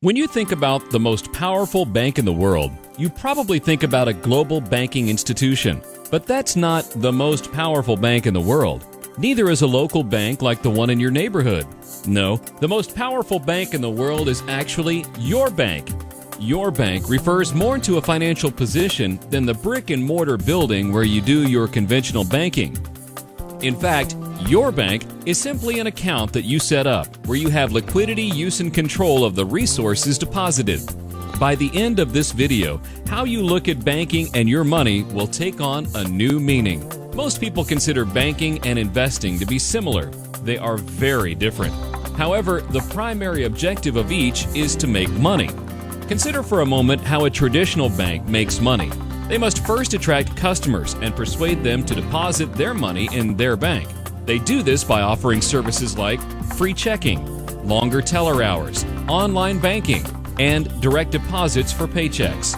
When you think about the most powerful bank in the world, you probably think about a global banking institution. But that's not the most powerful bank in the world. Neither is a local bank like the one in your neighborhood. No, the most powerful bank in the world is actually your bank. Your bank refers more to a financial position than the brick-and-mortar building where you do your conventional banking. In fact, your bank is simply an account that you set up where you have liquidity, use, and control of the resources deposited. By the end of this video, how you look at banking and your money will take on a new meaning. Most people consider banking and investing to be similar. They are very different. However, the primary objective of each is to make money. Consider for a moment how a traditional bank makes money. They must first attract customers and persuade them to deposit their money in their bank. They do this by offering services like free checking, longer teller hours, online banking, and direct deposits for paychecks.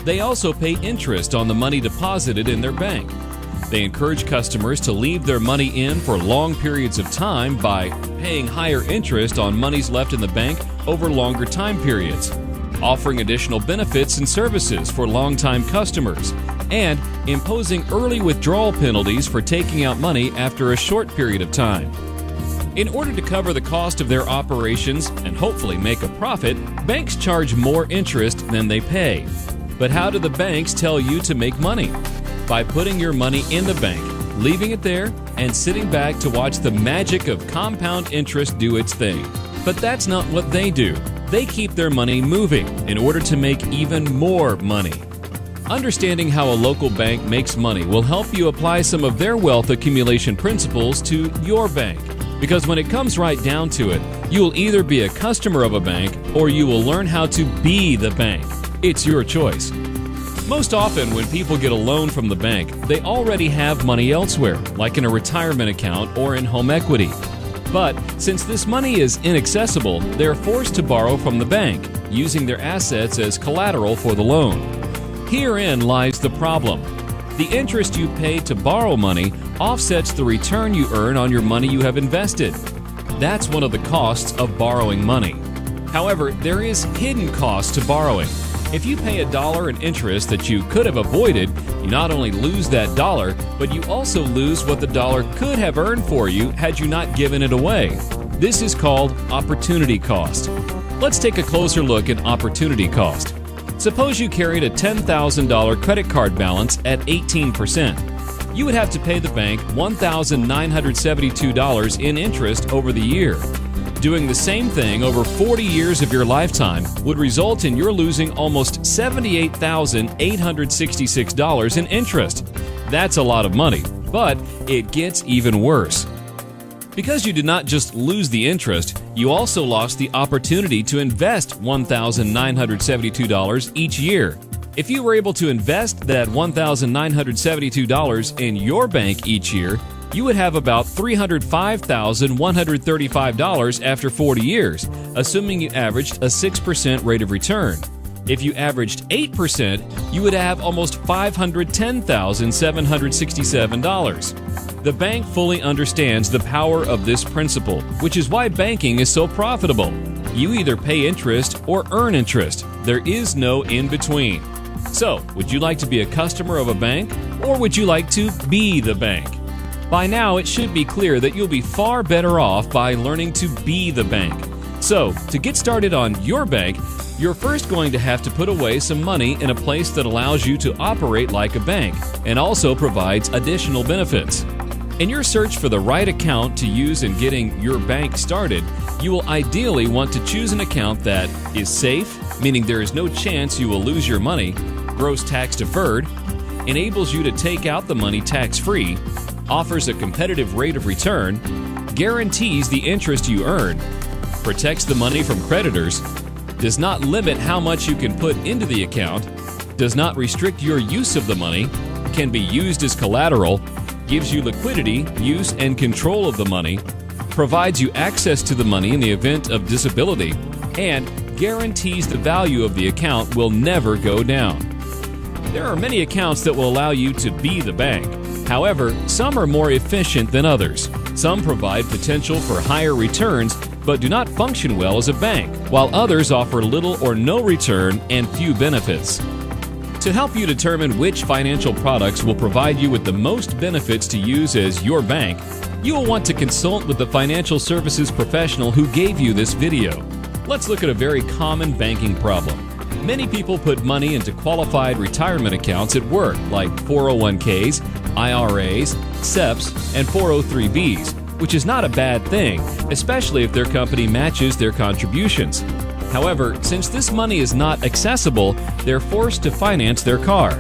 They also pay interest on the money deposited in their bank. They encourage customers to leave their money in for long periods of time by paying higher interest on monies left in the bank over longer time periods, offering additional benefits and services for longtime customers, and imposing early withdrawal penalties for taking out money after a short period of time. In order to cover the cost of their operations and hopefully make a profit, banks charge more interest than they pay. But how do the banks tell you to make money? By putting your money in the bank, leaving it there, and sitting back to watch the magic of compound interest do its thing. But that's not what they do. They keep their money moving in order to make even more money. Understanding how a local bank makes money will help you apply some of their wealth accumulation principles to your bank. Because when it comes right down to it, you will either be a customer of a bank or you will learn how to be the bank. It's your choice. Most often when people get a loan from the bank, they already have money elsewhere, like in a retirement account or in home equity. But since this money is inaccessible, they're forced to borrow from the bank, using their assets as collateral for the loan. Herein lies the problem. The interest you pay to borrow money offsets the return you earn on your money you have invested. That's one of the costs of borrowing money. However, there is hidden cost to borrowing. If you pay $1 in interest that you could have avoided, you not only lose that dollar, but you also lose what the dollar could have earned for you had you not given it away. This is called opportunity cost. Let's take a closer look at opportunity cost. Suppose you carried a $10,000 credit card balance at 18%. You would have to pay the bank $1,972 in interest over the year. Doing the same thing over 40 years of your lifetime would result in your losing almost $78,866 in interest. That's a lot of money, but it gets even worse. Because you did not just lose the interest, you also lost the opportunity to invest $1,972 each year. If you were able to invest that $1,972 in your bank each year, you would have about $305,135 after 40 years, assuming you averaged a 6% rate of return. If you averaged 8%, you would have almost $510,767. The bank fully understands the power of this principle, which is why banking is so profitable. You either pay interest or earn interest. There is no in-between. So, would you like to be a customer of a bank, or would you like to be the bank? By now, it should be clear that you'll be far better off by learning to be the bank. So, to get started on your bank, you're first going to have to put away some money in a place that allows you to operate like a bank and also provides additional benefits. In your search for the right account to use in getting your bank started, you will ideally want to choose an account that is safe, meaning there is no chance you will lose your money, gross tax deferred, enables you to take out the money tax-free, offers a competitive rate of return, guarantees the interest you earn, protects the money from creditors, does not limit how much you can put into the account, does not restrict your use of the money, can be used as collateral, gives you liquidity, use, and control of the money, provides you access to the money in the event of disability, and guarantees the value of the account will never go down. There are many accounts that will allow you to be the bank. However, some are more efficient than others. Some provide potential for higher returns, but do not function well as a bank, while others offer little or no return and few benefits. To help you determine which financial products will provide you with the most benefits to use as your bank, you will want to consult with the financial services professional who gave you this video. Let's look at a very common banking problem. Many people put money into qualified retirement accounts at work like 401ks, IRAs, SEPs, and 403bs, which is not a bad thing, especially if their company matches their contributions. However, since this money is not accessible, they're forced to finance their car.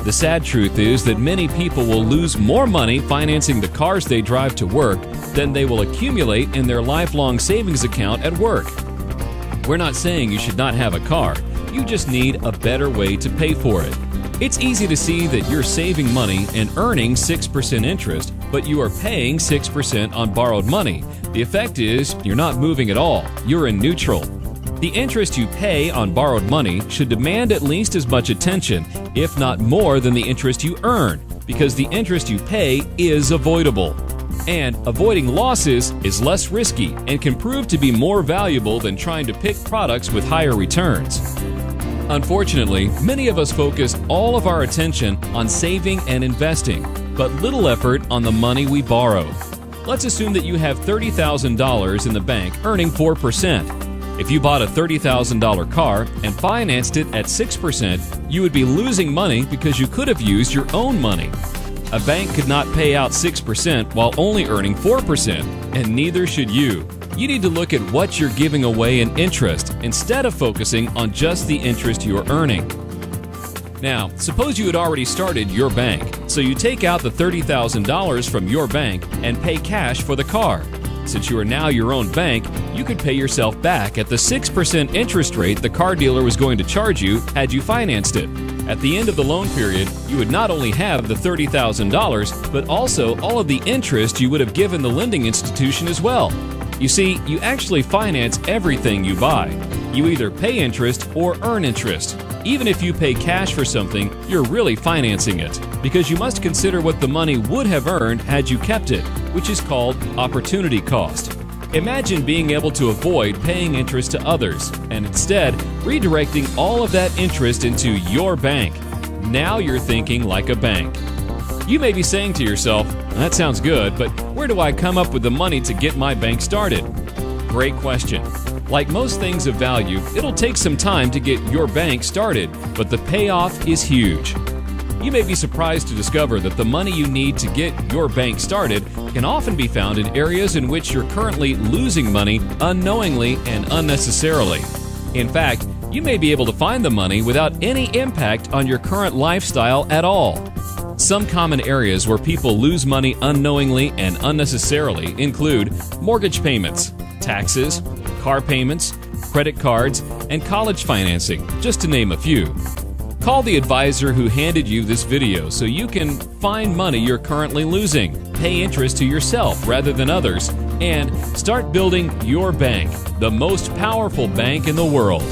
The sad truth is that many people will lose more money financing the cars they drive to work than they will accumulate in their lifelong savings account at work. We're not saying you should not have a car. You just need a better way to pay for it. It's easy to see that you're saving money and earning 6% interest, but you are paying 6% on borrowed money. The effect is you're not moving at all. You're in neutral. The interest you pay on borrowed money should demand at least as much attention, if not more than the interest you earn, because the interest you pay is avoidable. And avoiding losses is less risky and can prove to be more valuable than trying to pick products with higher returns. Unfortunately, many of us focus all of our attention on saving and investing, but little effort on the money we borrow. Let's assume that you have $30,000 in the bank earning 4%. If you bought a $30,000 car and financed it at 6%, you would be losing money because you could have used your own money. A bank could not pay out 6% while only earning 4%, and neither should you. You need to look at what you're giving away in interest instead of focusing on just the interest you're earning. Now, suppose you had already started your bank, so you take out the $30,000 from your bank and pay cash for the car. Since you are now your own bank, you could pay yourself back at the 6% interest rate the car dealer was going to charge you had you financed it. At the end of the loan period, you would not only have the $30,000, but also all of the interest you would have given the lending institution as well. You see, you actually finance everything you buy. You either pay interest or earn interest. Even if you pay cash for something, you're really financing it, because you must consider what the money would have earned had you kept it, which is called opportunity cost. Imagine being able to avoid paying interest to others and instead redirecting all of that interest into your bank. Now you're thinking like a bank. You may be saying to yourself, "That sounds good, but where do I come up with the money to get my bank started?" Great question. Like most things of value, it'll take some time to get your bank started, but the payoff is huge. You may be surprised to discover that the money you need to get your bank started can often be found in areas in which you're currently losing money unknowingly and unnecessarily. In fact, you may be able to find the money without any impact on your current lifestyle at all. Some common areas where people lose money unknowingly and unnecessarily include mortgage payments, taxes, car payments, credit cards, and college financing, just to name a few. Call the advisor who handed you this video so you can find money you're currently losing, pay interest to yourself rather than others, and start building your bank, the most powerful bank in the world.